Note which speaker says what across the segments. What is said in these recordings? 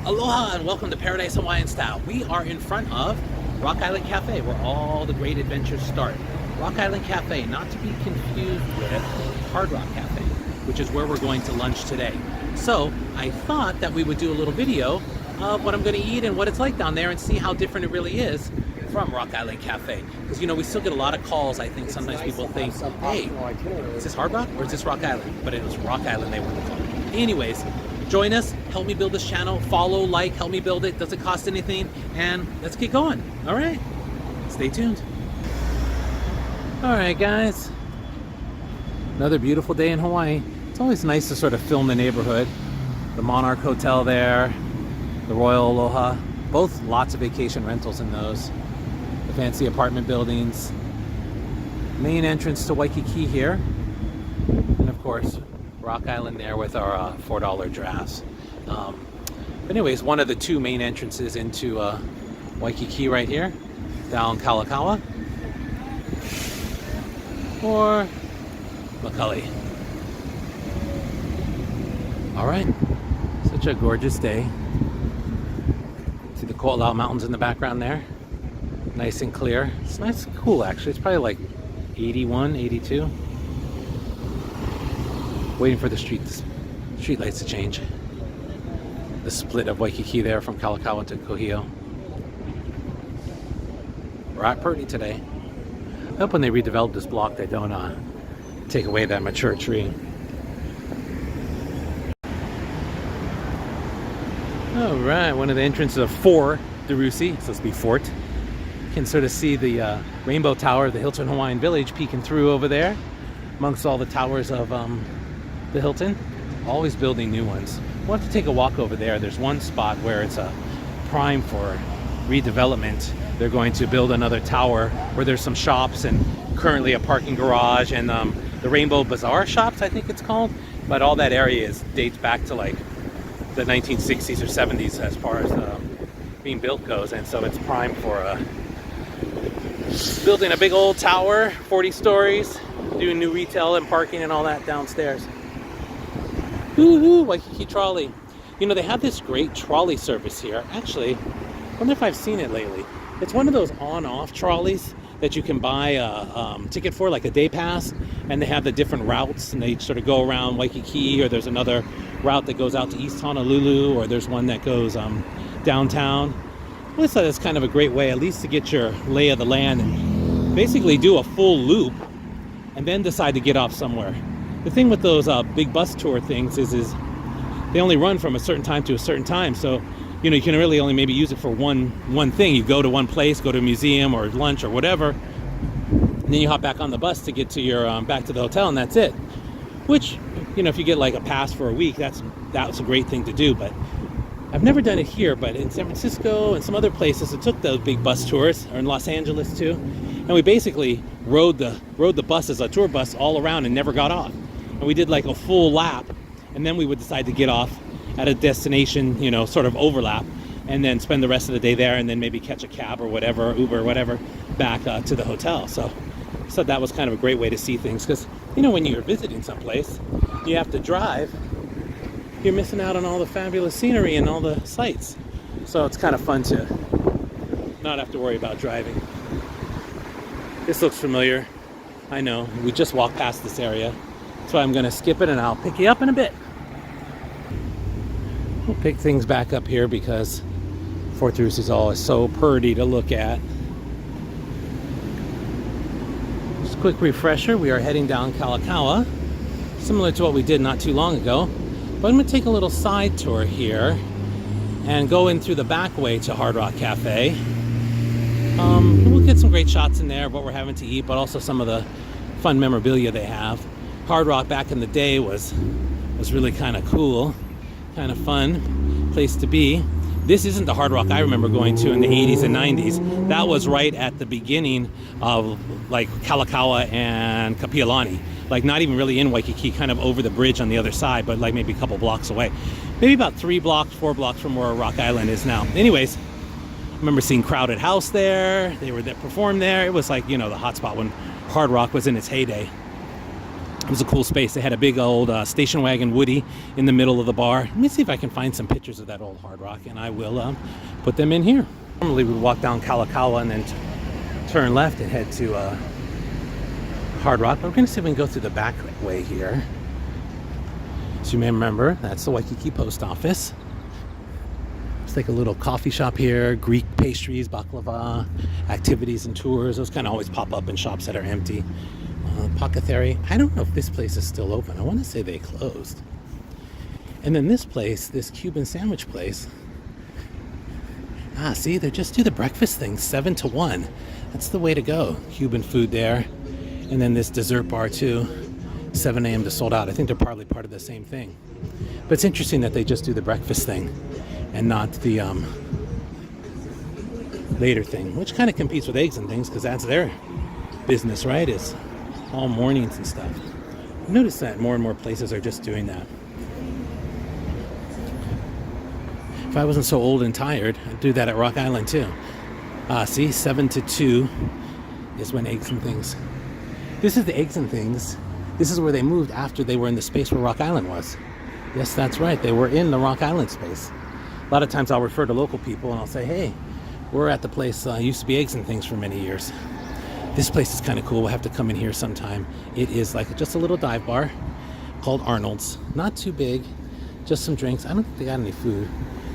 Speaker 1: Aloha and welcome to Paradise Hawaiian Style. We are in front of Rock Island Cafe, where all the great adventures start. Rock Island Cafe, not to be confused with Hard Rock Cafe, which is where we're going to lunch today. So I thought that we would do a little video of what I'm going to eat and what it's like down there and see how different it really is from Rock Island Cafe. Because you know, we still get a lot of calls. I think sometimes people think, hey, is this Hard Rock or is this Rock Island? But it was Rock Island they were calling. Anyways, join us, help me build this channel, follow, like, help me build it, doesn't cost anything, and let's get going. All right, stay tuned. All right, guys, another beautiful day in Hawaii. It's always nice to sort of film the neighborhood. The Monarch Hotel there, the Royal Aloha, both lots of vacation rentals in those. The fancy apartment buildings. Main entrance to Waikiki here, and of course, Rock Island there with our $4 drafts. But anyways, one of the two main entrances into Waikiki right here, down Kalakaua or Makali. All right, such a gorgeous day. See the Ko'olau Mountains in the background there, nice and clear. It's nice and cool actually. It's probably like 81, 82. Waiting for the street lights to change. The split of Waikiki there from Kalakaua to Kohio. Right pretty today. I hope when they redevelop this block they don't take away that mature tree. Alright, one of the entrances of Fort Derusi, supposed to be Fort. You can sort of see the Rainbow Tower of the Hilton Hawaiian Village peeking through over there amongst all the towers of the Hilton. Always building new ones. We'll have to take a walk over there. There's one spot where it's a prime for redevelopment. They're going to build another tower where there's some shops and currently a parking garage and the Rainbow Bazaar shops, I think it's called. But all that area dates back to like the 1960s or 70s as far as being built goes, and so it's prime for building a big old tower, 40 stories, doing new retail and parking and all that downstairs. Woohoo, Waikiki trolley. You know, they have this great trolley service here. Actually, I wonder if I've seen it lately. It's one of those on-off trolleys that you can buy a ticket for, like a day pass, and they have the different routes, and they sort of go around Waikiki, or there's another route that goes out to East Honolulu, or there's one that goes downtown. Well, so that's kind of a great way, at least to get your lay of the land and basically do a full loop and then decide to get off somewhere. The thing with those big bus tour things is they only run from a certain time to a certain time. So, you know, you can really only maybe use it for one thing. You go to one place, go to a museum or lunch or whatever, and then you hop back on the bus to get to your back to the hotel, and that's it. Which, you know, if you get like a pass for a week, that's a great thing to do. But I've never done it here, but in San Francisco and some other places, it took those big bus tours, or in Los Angeles too, and we basically rode the bus as a tour bus all around and never got off. And we did like a full lap, and then we would decide to get off at a destination, you know, sort of overlap, and then spend the rest of the day there, and then maybe catch a cab or whatever, Uber or whatever, back to the hotel. So that was kind of a great way to see things, because, you know, when you're visiting someplace, you have to drive, you're missing out on all the fabulous scenery and all the sights. So it's kind of fun to not have to worry about driving. This looks familiar. I know, we just walked past this area. So I'm going to skip it and I'll pick you up in a bit. We'll pick things back up here because Fort Derusi is always so pretty to look at. Just a quick refresher, we are heading down Kalakaua, similar to what we did not too long ago. But I'm going to take a little side tour here and go in through the back way to Hard Rock Cafe. We'll get some great shots in there of what we're having to eat, but also some of the fun memorabilia they have. Hard Rock back in the day was really kind of cool, kind of fun place to be. This isn't the Hard Rock I remember going to in the 80s and 90s. That was right at the beginning of like Kalakaua and Kapiolani. Like not even really in Waikiki, kind of over the bridge on the other side, but like maybe a couple blocks away. Maybe about 4 blocks from where Rock Island is now. Anyways, I remember seeing Crowded House there. They were there, performed there. It was like, you know, the hot spot when Hard Rock was in its heyday. It was a cool space. They had a big old station wagon Woody in the middle of the bar. Let me see if I can find some pictures of that old Hard Rock, and I will put them in here. Normally we would walk down Kalakaua and then turn left and head to Hard Rock. But we're going to see if we can go through the back way here. So you may remember, that's the Waikiki post office. It's like a little coffee shop here, Greek pastries, baklava, activities and tours. Those kind of always pop up in shops that are empty. Apothecary. I don't know if this place is still open. I want to say they closed. And then this place, this Cuban sandwich place. See, they just do the breakfast thing, 7 to 1. That's the way to go. Cuban food there. And then this dessert bar too, 7 a.m. to sold out. I think they're partly part of the same thing. But it's interesting that they just do the breakfast thing and not the later thing, which kind of competes with eggs and things because that's their business, right? Is all mornings and stuff. I've noticed that more and more places are just doing that. If I wasn't so old and tired, I'd do that at Rock Island too. See, 7 to 2 is when Eggs and Things. This is the Eggs and Things. This is where they moved after they were in the space where Rock Island was. Yes, that's right. They were in the Rock Island space. A lot of times I'll refer to local people and I'll say, hey, we're at the place used to be Eggs and Things for many years. This place is kind of cool. We'll have to come in here sometime. It is like just a little dive bar called Arnold's. Not too big, just some drinks. I don't think they got any food.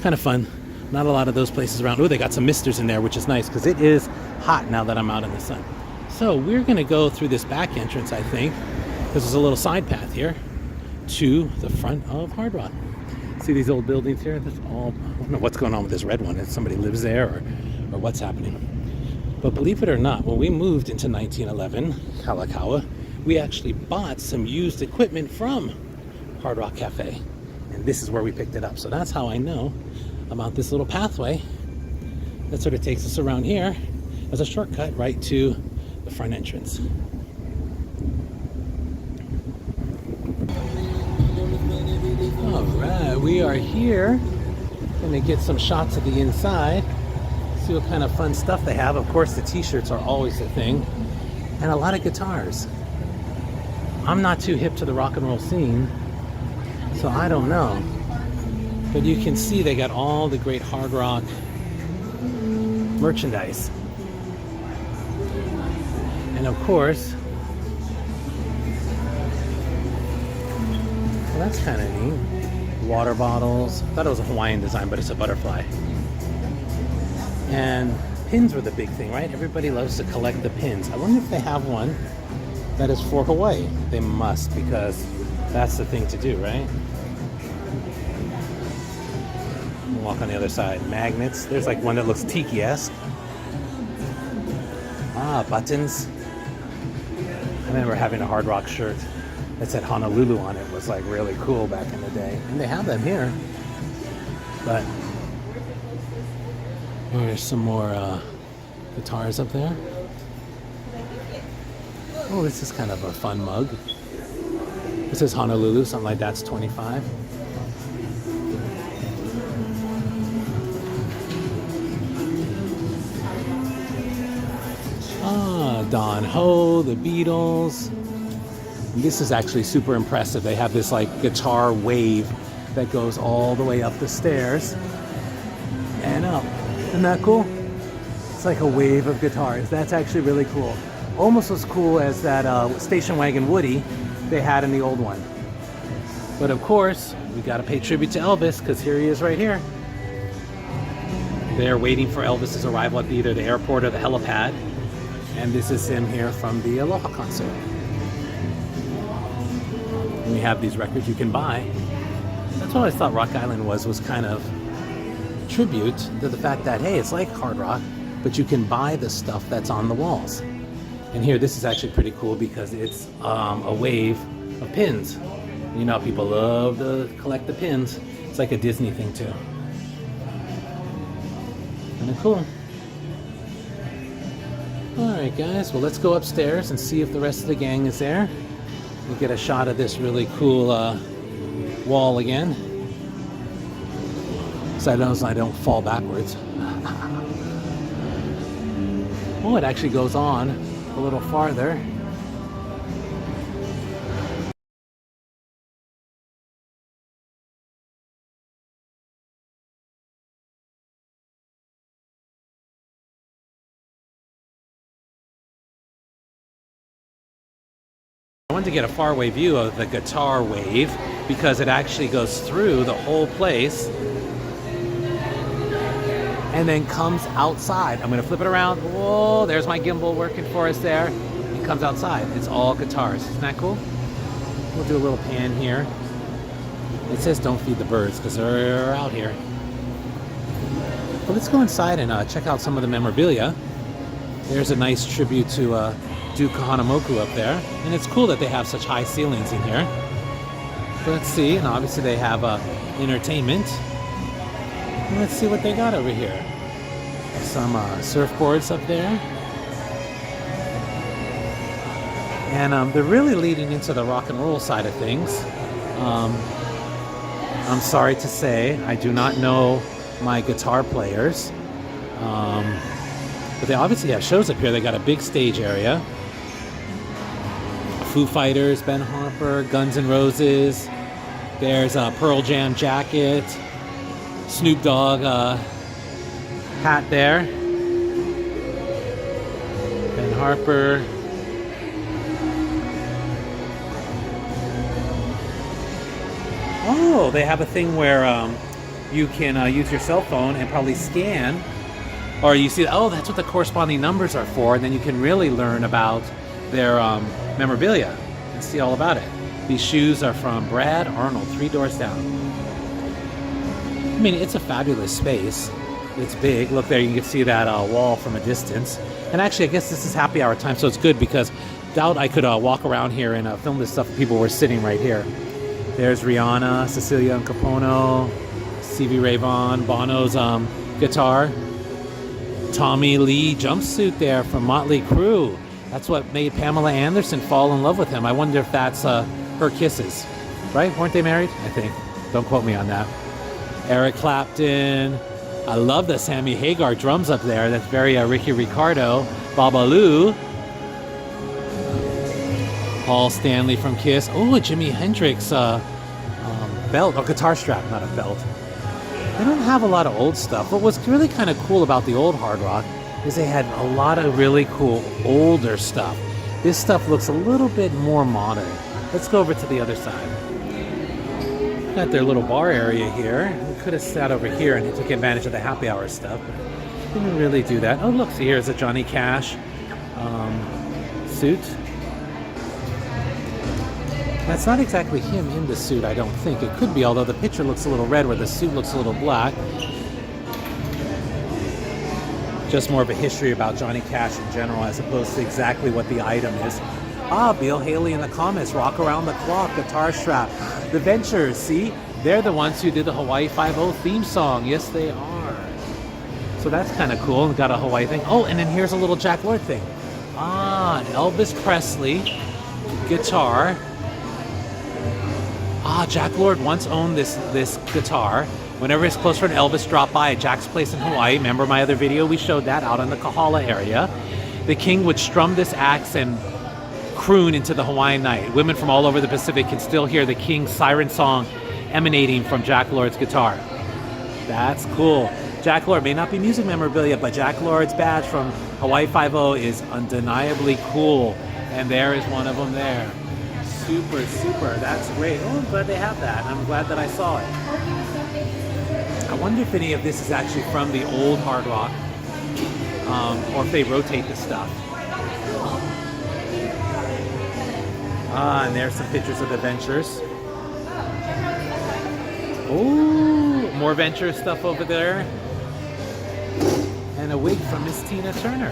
Speaker 1: Kind of fun. Not a lot of those places around. Oh, they got some misters in there, which is nice because it is hot now that I'm out in the sun. So we're going to go through this back entrance, I think. This is a little side path here to the front of Hard Rock. See these old buildings here? That's all, I don't know what's going on with this red one. If somebody lives there or what's happening. But believe it or not, when we moved into 1911, Kalakaua, we actually bought some used equipment from Hard Rock Cafe. And this is where we picked it up. So that's how I know about this little pathway that sort of takes us around here as a shortcut right to the front entrance. All right, we are here. Gonna get some shots of the inside. See what kind of fun stuff they have. Of course, the t-shirts are always the thing. And a lot of guitars. I'm not too hip to the rock and roll scene, so I don't know. But you can see they got all the great hard rock merchandise. And of course, well, that's kind of neat. Water bottles. I thought it was a Hawaiian design, but it's a butterfly. And pins were the big thing, right? Everybody loves to collect the pins. I wonder if they have one that is for Hawaii. They must, because that's the thing to do, right? We'll walk on the other side. Magnets. There's like one that looks tiki-esque. Buttons. I remember having a Hard Rock shirt that said Honolulu on it. It was like really cool back in the day. And they have them here. But there's some more guitars up there. Oh, this is kind of a fun mug. This is Honolulu, something like that's 25. Don Ho, the Beatles. And this is actually super impressive. They have this like guitar wave that goes all the way up the stairs and up. Isn't that cool? It's like a wave of guitars. That's actually really cool. Almost as cool as that station wagon Woody they had in the old one. But of course, we got to pay tribute to Elvis because here he is right here. They're waiting for Elvis's arrival at either the airport or the helipad. And this is him here from the Aloha concert. And we have these records you can buy. That's what I thought Rock Island was kind of a tribute to the fact that, hey, it's like hard rock, but you can buy the stuff that's on the walls. And here, this is actually pretty cool because it's a wave of pins. You know, people love to collect the pins. It's like a Disney thing too. Kind of cool. Alright guys, well let's go upstairs and see if the rest of the gang is there. We'll get a shot of this really cool wall again. So I don't fall backwards. Oh, it actually goes on a little farther. to get a faraway view of the guitar wave because it actually goes through the whole place and then comes outside. I'm going to flip it around. Whoa, there's my gimbal working for us there. It comes outside. It's all guitars. Isn't that cool? We'll do a little pan here. It says don't feed the birds because they're out here. But let's go inside and check out some of the memorabilia. There's a nice tribute to Duke Kahanamoku up there. And it's cool that they have such high ceilings in here. But let's see. And obviously they have entertainment. And let's see what they got over here. Some surfboards up there. And they're really leading into the rock and roll side of things. I'm sorry to say, I do not know my guitar players. But they obviously have shows up here. They got a big stage area. Foo Fighters, Ben Harper, Guns N' Roses. There's a Pearl Jam jacket. Snoop Dogg hat there. Ben Harper. Oh, they have a thing where you can use your cell phone and probably scan, or you see, oh, that's what the corresponding numbers are for, and then you can really learn about their memorabilia and see all about it. These shoes are from Brad Arnold, 3 doors down. I mean, it's a fabulous space. It's big. Look there, you can see that wall from a distance. And actually, I guess this is happy hour time, so it's good because doubt I could walk around here and film this stuff if people were sitting right here. There's Rihanna, Cecilia Capono, Stevie Ray Vaughan, Bono's guitar. Tommy Lee jumpsuit there from Motley Crue. That's what made Pamela Anderson fall in love with him. I wonder if that's her kisses. Right? Weren't they married? I think. Don't quote me on that. Eric Clapton. I love the Sammy Hagar drums up there. That's very Ricky Ricardo. Babalu. Paul Stanley from Kiss. Oh, a Jimi Hendrix belt, or guitar strap, not a belt. They don't have a lot of old stuff. What was really kind of cool about the old hard rock is they had a lot of really cool older stuff. This stuff looks a little bit more modern. Let's go over to the other side. Got their little bar area here. We could have sat over here and took advantage of the happy hour stuff. Didn't really do that. Oh, look, see, here's a Johnny Cash suit. That's not exactly him in the suit, I don't think. It could be, although the picture looks a little red where the suit looks a little black. Just more of a history about Johnny Cash in general as opposed to exactly what the item is. Ah, Bill Haley in the comments, Rock Around the Clock, guitar strap. The Ventures, see? They're the ones who did the Hawaii Five-0 theme song. Yes, they are. So that's kind of cool. Got a Hawaii thing. Oh, and then here's a little Jack Lord thing. Ah, Elvis Presley guitar. Ah, Jack Lord once owned this guitar. Whenever his close friend Elvis dropped by at Jack's place in Hawaii, remember my other video? We showed that out in the Kahala area. The king would strum this axe and croon into the Hawaiian night. Women from all over the Pacific can still hear the king's siren song emanating from Jack Lord's guitar. That's cool. Jack Lord may not be music memorabilia, but Jack Lord's badge from Hawaii Five-0 is undeniably cool. And there is one of them there. Super, super. That's great. Oh, I'm glad they have that. And I'm glad that I saw it. I wonder if any of this is actually from the old hard rock, or if they rotate the stuff. Ah, and there's some pictures of the Ventures. Oh, more Ventures stuff over there. And a wig from Miss Tina Turner.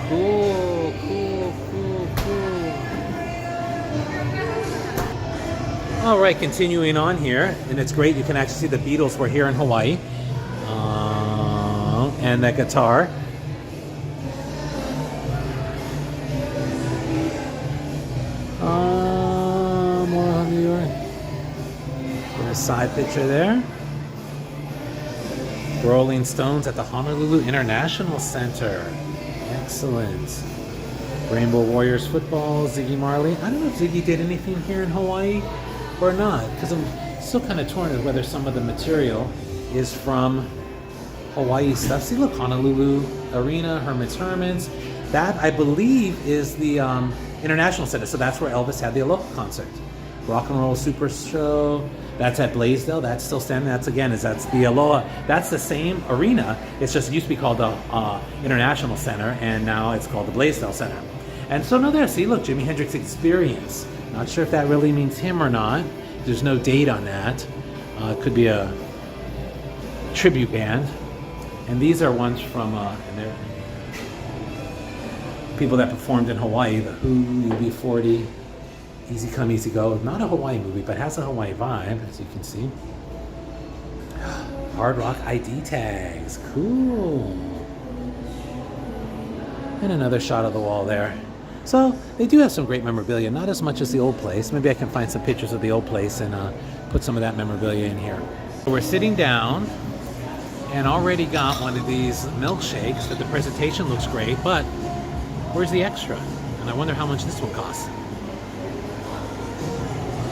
Speaker 1: Cool, cool, cool, cool. All right, continuing on here, and it's great. You can actually see the Beatles were here in Hawaii, and that guitar. More on New York. And a side picture there. Rolling Stones at the Honolulu International Center. Excellent. Rainbow Warriors football. Ziggy Marley. I don't know if Ziggy did anything here in Hawaii or not, because I'm still kind of torn as whether some of the material is from Hawaii stuff. See, look, Honolulu Arena, Hermits. That, I believe, is the International Center. So that's where Elvis had the Aloha concert. Rock and Roll Super Show. That's at Blaisdell. That's still standing. That's the Aloha. That's the same arena. It's just, it used to be called the International Center, and now it's called the Blaisdell Center. And so no, there, see, look, Jimi Hendrix Experience. Not sure if that really means him or not. There's no date on that. It could be a tribute band. And these are ones from, and they're people that performed in Hawaii, the Who, UB40, Easy Come, Easy Go. Not a Hawaii movie, but has a Hawaii vibe, as you can see. Hard Rock ID tags, cool. And another shot of the wall there. So they do have some great memorabilia, not as much as the old place. Maybe I can find some pictures of the old place and put some of that memorabilia in here. So we're sitting down and already got one of these milkshakes that the presentation looks great, but where's the extra? And I wonder how much this one costs.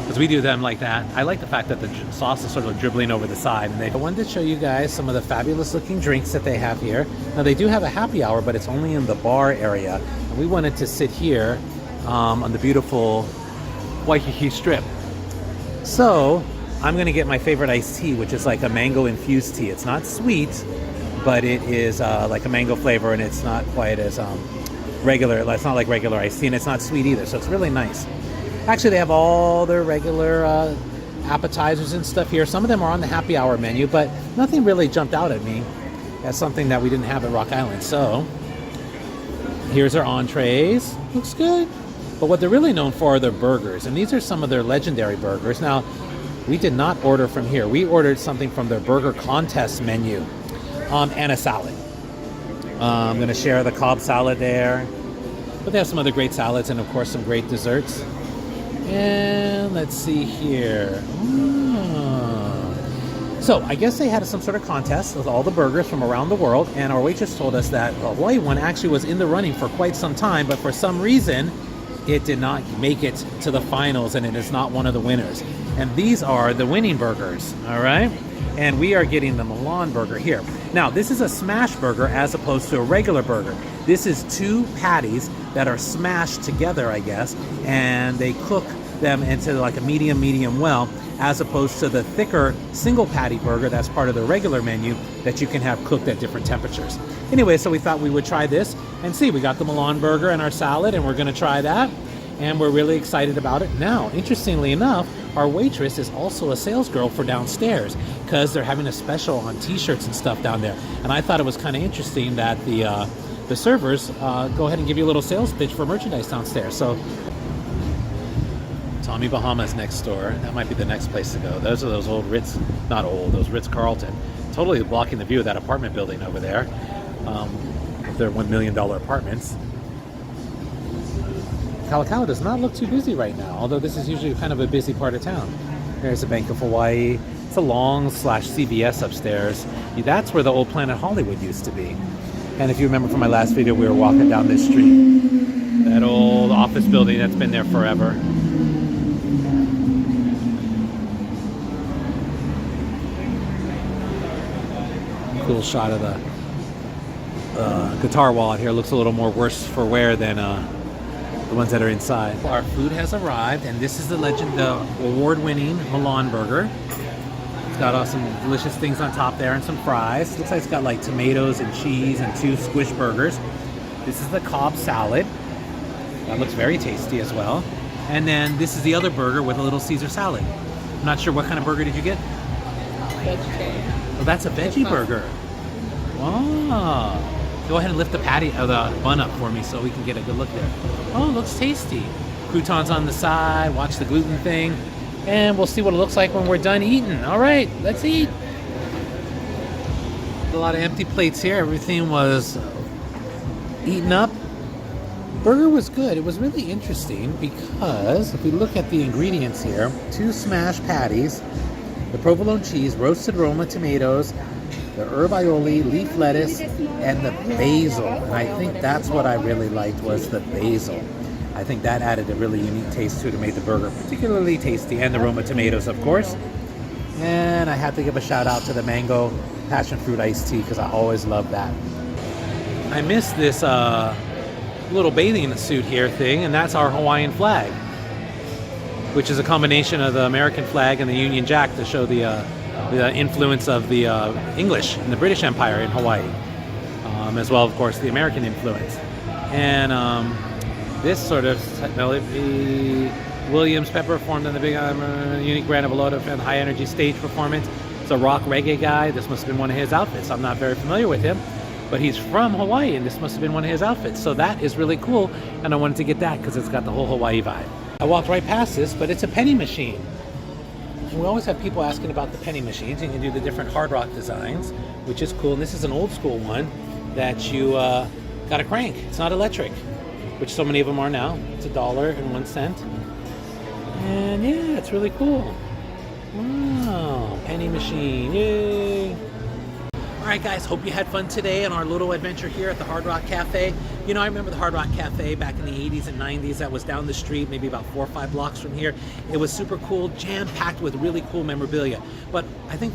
Speaker 1: Because we do them like that. I like the fact that the sauce is sort of dribbling over the side. And I wanted to show you guys some of the fabulous looking drinks that they have here. Now they do have a happy hour, but it's only in the bar area. And we wanted to sit here on the beautiful Waikiki Strip. So I'm gonna get my favorite iced tea, which is like a mango infused tea. It's not sweet, but it is like a mango flavor, and it's not quite as regular. It's not like regular iced tea, and it's not sweet either. So it's really nice. Actually, they have all their regular appetizers and stuff here. Some of them are on the happy hour menu, but nothing really jumped out at me as something that we didn't have at Rock Island. So here's our entrees. Looks good. But what they're really known for are their burgers. And these are some of their legendary burgers. Now, we did not order from here. We ordered something from their burger contest menu and a salad. I'm going to share the Cobb salad there. But they have some other great salads and, of course, some great desserts. And let's see here. So I guess they had some sort of contest with all the burgers from around the world, and our waitress told us that the Hawaii one actually was in the running for quite some time, but for some reason it did not make it to the finals, and it is not one of the winners. And these are the winning burgers, all right? And we are getting the Milan burger here. Now, this is a smash burger as opposed to a regular burger. This is 2 patties that are smashed together, I guess, and they cook them into like a medium well, as opposed to the thicker single patty burger that's part of the regular menu that you can have cooked at different temperatures. Anyway, so we thought we would try this and see. We got the Milan burger and our salad, and we're gonna try that, and we're really excited about it. Now, interestingly enough, our waitress is also a sales girl for downstairs, because they're having a special on t-shirts and stuff down there. And I thought it was kind of interesting that the servers go ahead and give you a little sales pitch for merchandise downstairs. So Tommy Bahama's next door. That might be the next place to go. Those are those old Ritz, not old, those Ritz-Carlton. Totally blocking the view of that apartment building over there. Their $1 million apartments. Kalakaua does not look too busy right now, although this is usually kind of a busy part of town. There's the Bank of Hawaii. It's a long/CVS upstairs. That's where the old Planet Hollywood used to be. And if you remember from my last video, we were walking down this street. That old office building that's been there forever. Cool shot of the guitar wall out here. Looks a little more worse for wear than the ones that are inside. Our food has arrived, and this is the award-winning Milan burger. It's got some delicious things on top there and some fries. Looks like it's got like tomatoes and cheese and 2 squish burgers. This is the Cobb salad. That looks very tasty as well. And then this is the other burger with a little Caesar salad. I'm not sure, what kind of burger did you get?
Speaker 2: Vegetarian.
Speaker 1: Oh, that's a veggie burger. Oh. Go ahead and lift the bun up for me so we can get a good look there. Oh, it looks tasty. Croutons on the side, watch the gluten thing, and we'll see what it looks like when we're done eating. All right, let's eat. A lot of empty plates here. Everything was eaten up. Burger was good. It was really interesting because if we look at the ingredients here, 2 smashed patties, the provolone cheese, roasted Roma tomatoes, the herb aioli, leaf lettuce, and the basil. And I think that's what I really liked, was the basil. I think that added a really unique taste to it and made the burger particularly tasty. And the Roma tomatoes, of course. And I have to give a shout out to the mango passion fruit iced tea, because I always love that. I miss this little bathing suit here thing, and that's our Hawaiian flag, which is a combination of the American flag and the Union Jack to show the influence of the English and the British Empire in Hawaii, as well, of course, the American influence. And this sort of melody, Williams Pepper formed in the big unique brand of a lot of high energy stage performance. It's a rock reggae guy. This must have been one of his outfits. I'm not very familiar with him, but he's from Hawaii, and this must have been one of his outfits. So that is really cool, and I wanted to get that because it's got the whole Hawaii vibe. I walked right past this, but it's a penny machine. And we always have people asking about the penny machines. You can do the different hard rock designs, which is cool. And this is an old school one that you got to crank. It's not electric, which so many of them are now. It's $1.01. And yeah, it's really cool. Wow, penny machine, yay! All right, guys, hope you had fun today on our little adventure here at the Hard Rock Cafe. You know, I remember the Hard Rock Cafe back in the 80s and 90s. That was down the street, maybe about 4 or 5 blocks from here. It was super cool, jam-packed with really cool memorabilia. But I think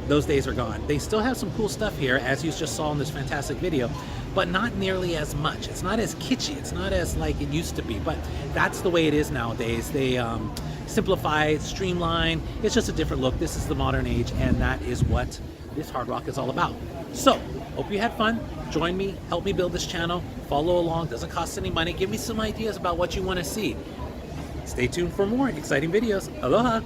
Speaker 1: those days are gone. They still have some cool stuff here, as you just saw in this fantastic video, but not nearly as much. It's not as kitschy. It's not as like it used to be, but that's the way it is nowadays. They simplify, streamline. It's just a different look. This is the modern age, and that is what this Hard Rock is all about. So, hope you had fun. Join me, help me build this channel, follow along, doesn't cost any money. Give me some ideas about what you want to see. Stay tuned for more exciting videos. Aloha!